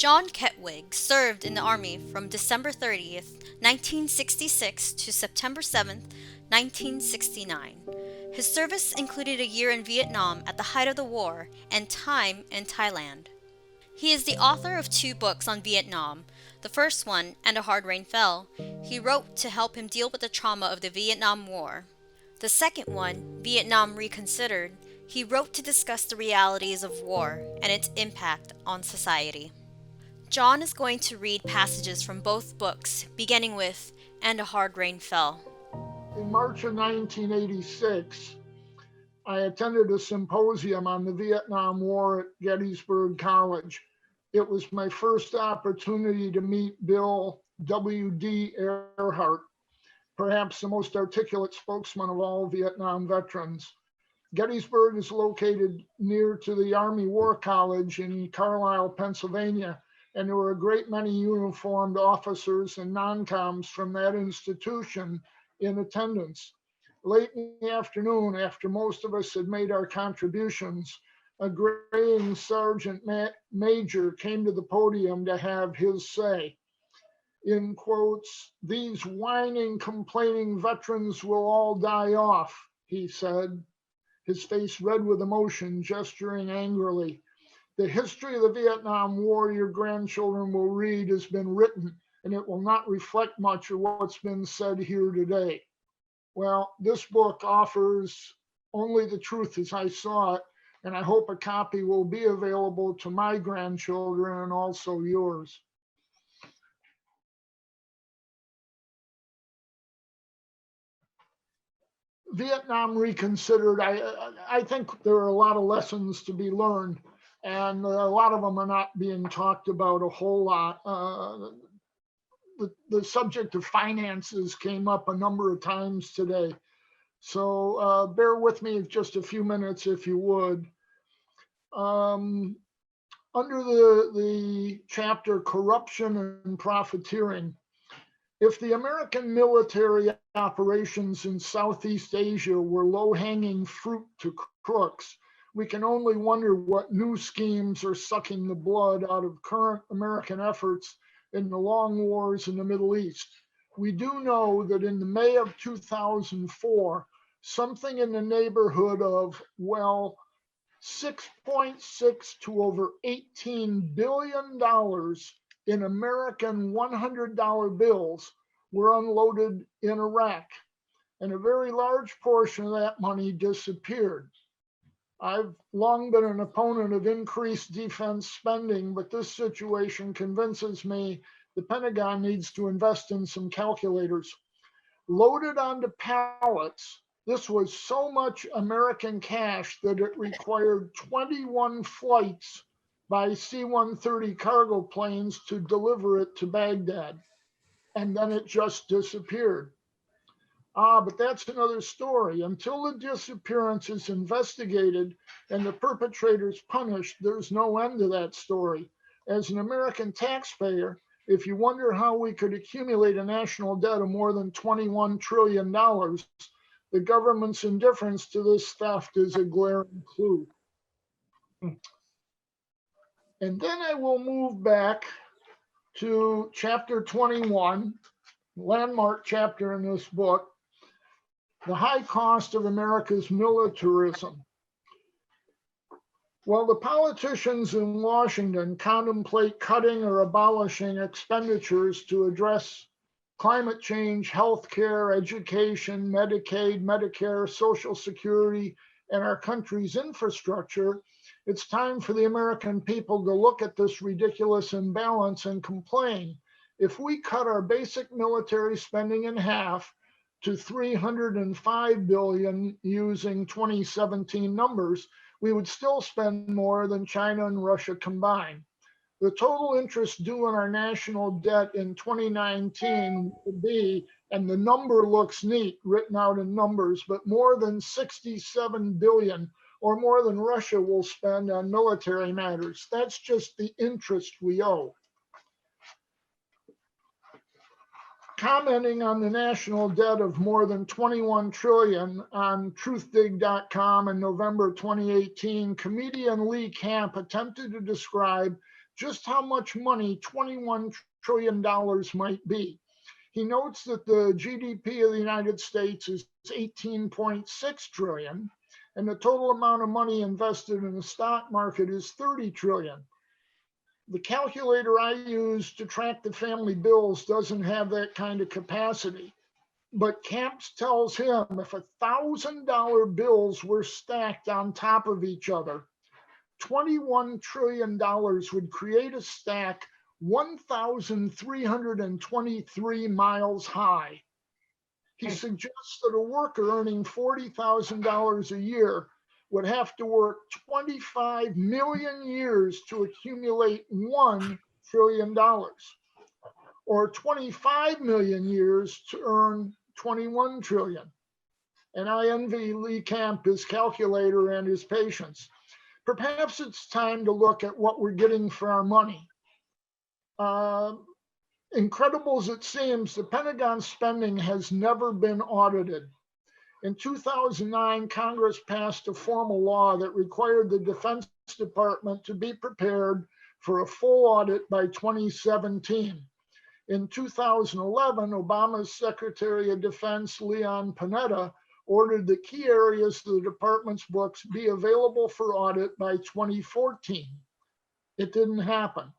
John Ketwig served in the Army from December 30th, 1966 to September 7th, 1969. His service included a year in Vietnam at the height of the war and time in Thailand. He is the author of two books on Vietnam. The first one, And a Hard Rain Fell, he wrote to help him deal with the trauma of the Vietnam War. The second one, Vietnam Reconsidered, he wrote to discuss the realities of war and its impact on society. John is going to read passages from both books, beginning with And a Hard Rain Fell. In March of 1986, I attended a symposium on the Vietnam War at Gettysburg College. It was my first opportunity to meet Bill W.D. Earhart, perhaps the most articulate spokesman of all Vietnam veterans. Gettysburg is located near to the Army War College in Carlisle, Pennsylvania, and there were a great many uniformed officers and non-coms from that institution in attendance. Late in the afternoon, after most of us had made our contributions, a graying sergeant major came to the podium to have his say. In quotes, "These whining, complaining veterans will all die off," he said, his face red with emotion, gesturing angrily. "The history of the Vietnam War your grandchildren will read has been written, and it will not reflect much of what's been said here today." Well, this book offers only the truth as I saw it, and I hope a copy will be available to my grandchildren and also yours. Vietnam Reconsidered, I think there are a lot of lessons to be learned, and a lot of them are not being talked about a whole lot. The subject of finances came up a number of times today. So bear with me just a few minutes if you would. Under the chapter Corruption and Profiteering, if the American military operations in Southeast Asia were low-hanging fruit to crooks, we can only wonder what new schemes are sucking the blood out of current American efforts in the long wars in the Middle East. We do know that in the May of 2004, something in the neighborhood of, well, 6.6 to over $18 billion in American $100 bills were unloaded in Iraq, and a very large portion of that money disappeared. I've long been an opponent of increased defense spending, but this situation convinces me the Pentagon needs to invest in some calculators. Loaded onto pallets, this was so much American cash that it required 21 flights by C-130 cargo planes to deliver it to Baghdad. And then it just disappeared. But that's another story. Until the disappearance is investigated and the perpetrators punished, there's no end to that story. As an American taxpayer, if you wonder how we could accumulate a national debt of more than $21 trillion, the government's indifference to this theft is a glaring clue. And then I will move back to chapter 21, landmark chapter in this book, The High Cost of America's Militarism. While the politicians in Washington contemplate cutting or abolishing expenditures to address climate change, healthcare, education, Medicaid, Medicare, Social Security, and our country's infrastructure, it's time for the American people to look at this ridiculous imbalance and complain. If we cut our basic military spending in half to $305 billion using 2017 numbers, we would still spend more than China and Russia combined. The total interest due on our national debt in 2019 will be, and the number looks neat, written out in numbers, but more than 67 billion, or more than Russia will spend on military matters. That's just the interest we owe. Commenting on the national debt of more than 21 trillion on truthdig.com in November 2018, comedian Lee Camp attempted to describe just how much money $21 trillion might be. He notes that the GDP of the United States is 18.6 trillion, and the total amount of money invested in the stock market is 30 trillion. The calculator I use to track the family bills doesn't have that kind of capacity. But Camps tells him if $1,000 bills were stacked on top of each other, $21 trillion would create a stack 1,323 miles high. He suggests that a worker earning $40,000 a year would have to work 25 million years to accumulate $1 trillion, or 25 million years to earn 21 trillion. And I envy Lee Camp, his calculator, and his patience. Perhaps it's time to look at what we're getting for our money. Incredible as it seems, the Pentagon spending has never been audited. In 2009, Congress passed a formal law that required the Defense Department to be prepared for a full audit by 2017. In 2011, Obama's Secretary of Defense, Leon Panetta, ordered that key areas of the department's books be available for audit by 2014. It didn't happen.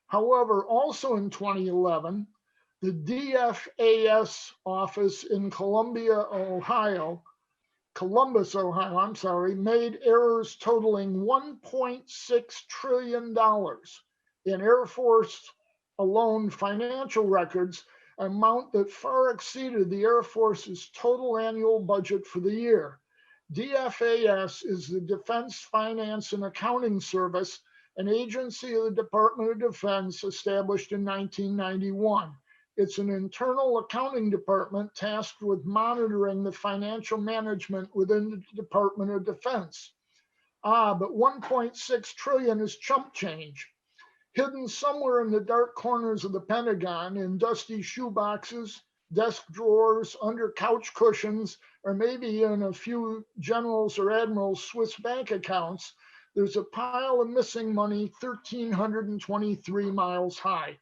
However, also in 2011, the DFAS office in Columbus, Ohio, made errors totaling $1.6 trillion in Air Force alone financial records, an amount that far exceeded the Air Force's total annual budget for the year. DFAS is the Defense Finance and Accounting Service, an agency of the Department of Defense established in 1991. It's an internal accounting department tasked with monitoring the financial management within the Department of Defense. But 1.6 trillion is chump change. Hidden somewhere in the dark corners of the Pentagon, in dusty shoeboxes, desk drawers, under couch cushions, or maybe in a few generals' or admirals' Swiss bank accounts, there's a pile of missing money 1,323 miles high.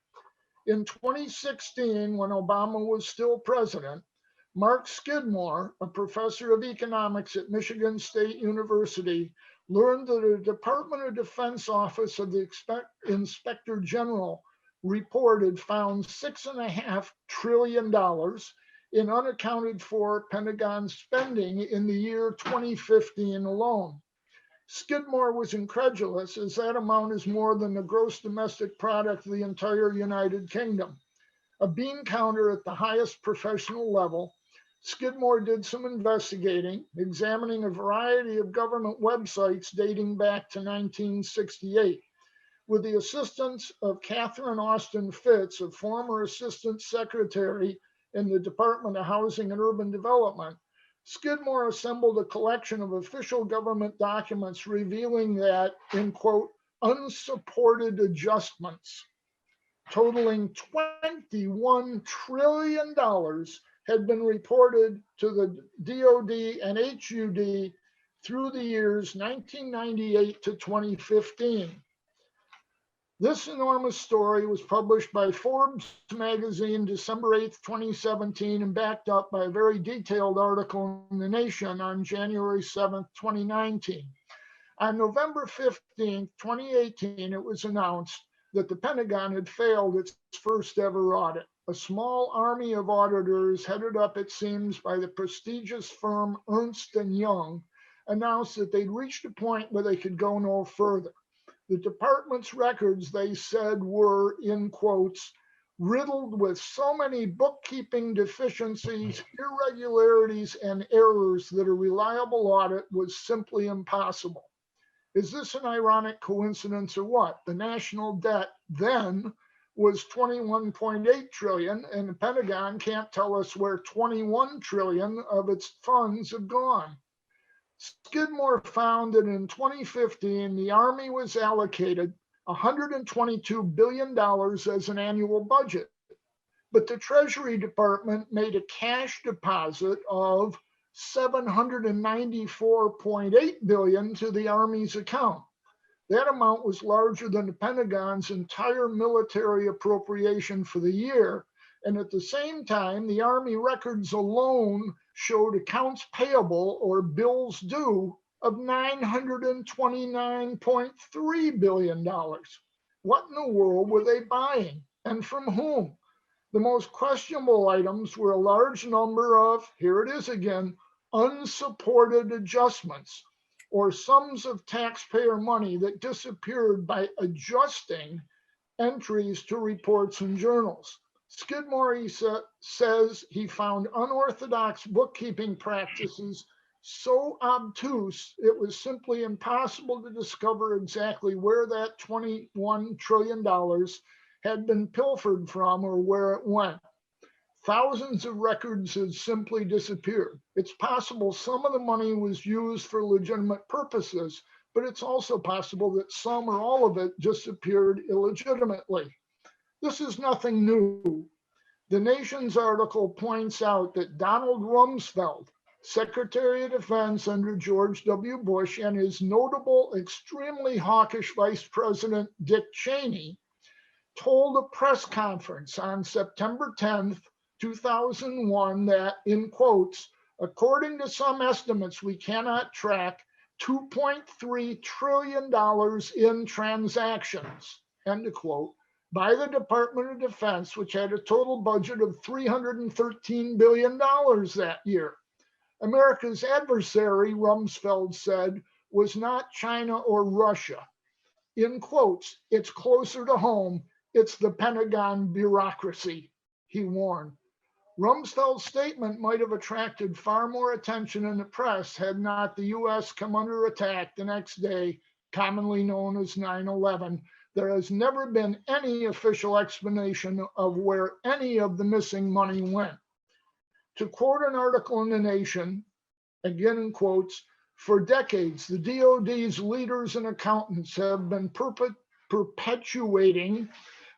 In 2016, when Obama was still president, Mark Skidmore, a professor of economics at Michigan State University, learned that a Department of Defense office of the Inspector General reported found $6.5 trillion in unaccounted for Pentagon spending in the year 2015 alone. Skidmore was incredulous, as that amount is more than the gross domestic product of the entire United Kingdom. A bean counter at the highest professional level, Skidmore did some investigating, examining a variety of government websites dating back to 1968. With the assistance of Catherine Austin Fitts, a former assistant secretary in the Department of Housing and Urban Development, Skidmore assembled a collection of official government documents revealing that, in quote, unsupported adjustments totaling $21 trillion had been reported to the DOD and HUD through the years 1998 to 2015. This enormous story was published by Forbes magazine December 8th, 2017, and backed up by a very detailed article in The Nation on January 7th, 2019. On November 15th, 2018, it was announced that the Pentagon had failed its first ever audit. A small army of auditors, headed up, it seems, by the prestigious firm Ernst & Young, announced that they'd reached a point where they could go no further. The department's records, they said, were, in quotes, riddled with so many bookkeeping deficiencies, irregularities, and errors that a reliable audit was simply impossible. Is this an ironic coincidence or what? The national debt then was 21.8 trillion, and the Pentagon can't tell us where 21 trillion of its funds have gone. Skidmore found that in 2015, the Army was allocated $122 billion as an annual budget, but the Treasury Department made a cash deposit of $794.8 billion to the Army's account. That amount was larger than the Pentagon's entire military appropriation for the year. And at the same time, the Army records alone showed accounts payable or bills due of $929.3 billion. What in the world were they buying and from whom? The most questionable items were a large number of, here it is again, unsupported adjustments or sums of taxpayer money that disappeared by adjusting entries to reports and journals. Skidmore says he found unorthodox bookkeeping practices so obtuse it was simply impossible to discover exactly where that $21 trillion had been pilfered from or where it went. Thousands of records had simply disappeared. It's possible some of the money was used for legitimate purposes, but it's also possible that some or all of it disappeared illegitimately. This is nothing new. The Nation's article points out that Donald Rumsfeld, Secretary of Defense under George W. Bush, and his notable, extremely hawkish Vice President Dick Cheney told a press conference on September 10th, 2001 that, in quotes, according to some estimates we cannot track, $2.3 trillion in transactions, end of quote, by the Department of Defense, which had a total budget of $313 billion that year. America's adversary, Rumsfeld said, was not China or Russia. In quotes, it's closer to home. It's the Pentagon bureaucracy, he warned. Rumsfeld's statement might have attracted far more attention in the press had not the U.S. come under attack the next day, commonly known as 9/11. There has never been any official explanation of where any of the missing money went. To quote an article in The Nation, again in quotes, for decades, the DoD's leaders and accountants have been perpetuating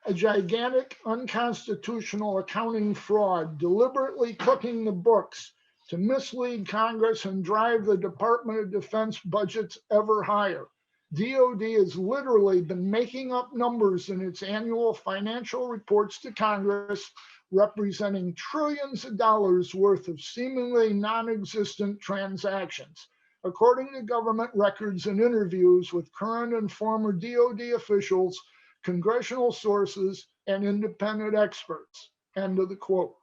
a gigantic unconstitutional accounting fraud, deliberately cooking the books to mislead Congress and drive the Department of Defense budgets ever higher. DoD has literally been making up numbers in its annual financial reports to Congress, representing trillions of dollars worth of seemingly non-existent transactions. According to government records and interviews with current and former DoD officials, congressional sources, and independent experts. End of the quote.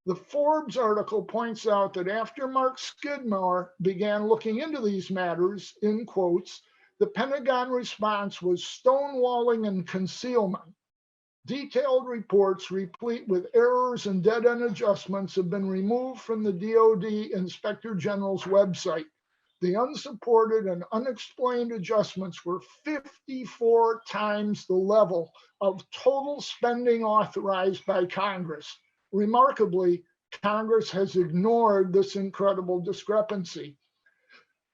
The Forbes article points out that after Mark Skidmore began looking into these matters, in quotes, the Pentagon response was stonewalling and concealment. Detailed reports replete with errors and dead-end adjustments have been removed from the DoD Inspector General's website. The unsupported and unexplained adjustments were 54 times the level of total spending authorized by Congress. Remarkably, Congress has ignored this incredible discrepancy.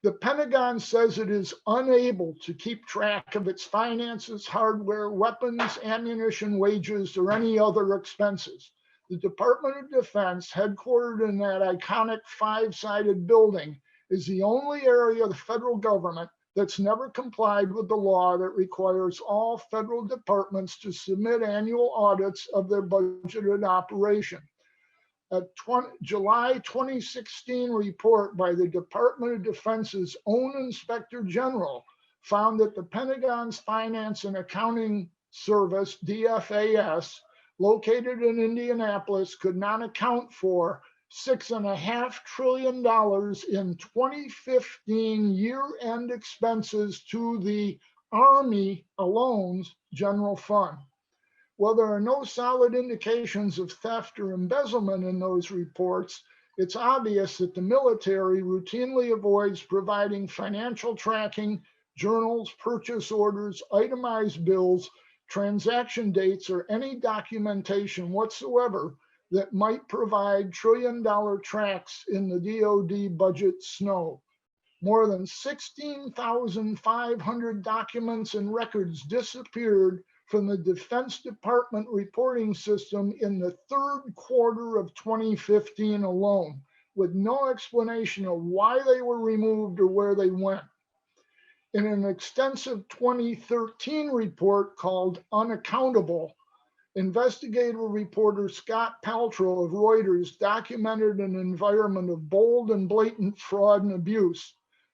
The Pentagon says it is unable to keep track of its finances, hardware, weapons, ammunition, wages, or any other expenses. The Department of Defense, headquartered in that iconic five-sided building, is the only area of the federal government that's never complied with the law that requires all federal departments to submit annual audits of their budgeted operation. A July 2016 report by the Department of Defense's own Inspector General found that the Pentagon's Finance and Accounting Service, DFAS, located in Indianapolis, could not account for $6.5 trillion in 2015 year-end expenses to the Army alone's general fund. While there are no solid indications of theft or embezzlement in those reports, it's obvious that the military routinely avoids providing financial tracking, journals, purchase orders, itemized bills, transaction dates, or any documentation whatsoever that might provide trillion-dollar tracks in the DoD budget snow. More than 16,500 documents and records disappeared from the Defense Department reporting system in the third quarter of 2015 alone, with no explanation of why they were removed or where they went. In an extensive 2013 report called Unaccountable, investigative reporter Scott Paltrow of Reuters documented an environment of bold and blatant fraud and abuse.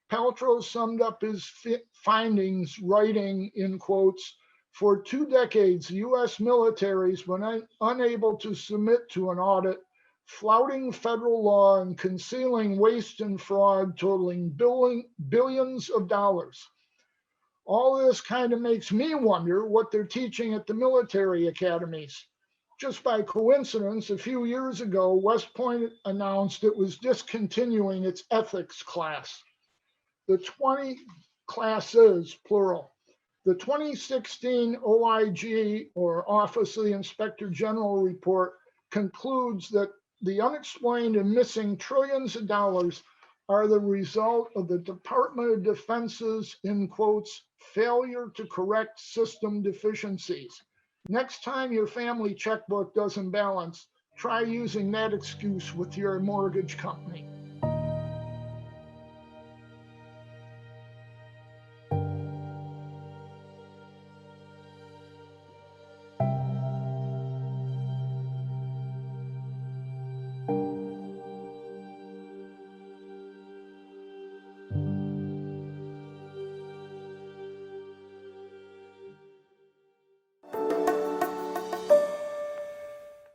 Paltrow summed up his findings, writing in quotes, "For 2 decades, U.S. militaries were unable to submit to an audit, flouting federal law and concealing waste and fraud totaling billions of dollars." All this kind of makes me wonder what they're teaching at the military academies. Just by coincidence, a few years ago, West Point announced it was discontinuing its ethics class. The 20 classes, plural. The 2016 OIG, or Office of the Inspector General report, concludes that the unexplained and missing trillions of dollars are the result of the Department of Defense's, in quotes, failure to correct system deficiencies. Next time your family checkbook doesn't balance, try using that excuse with your mortgage company.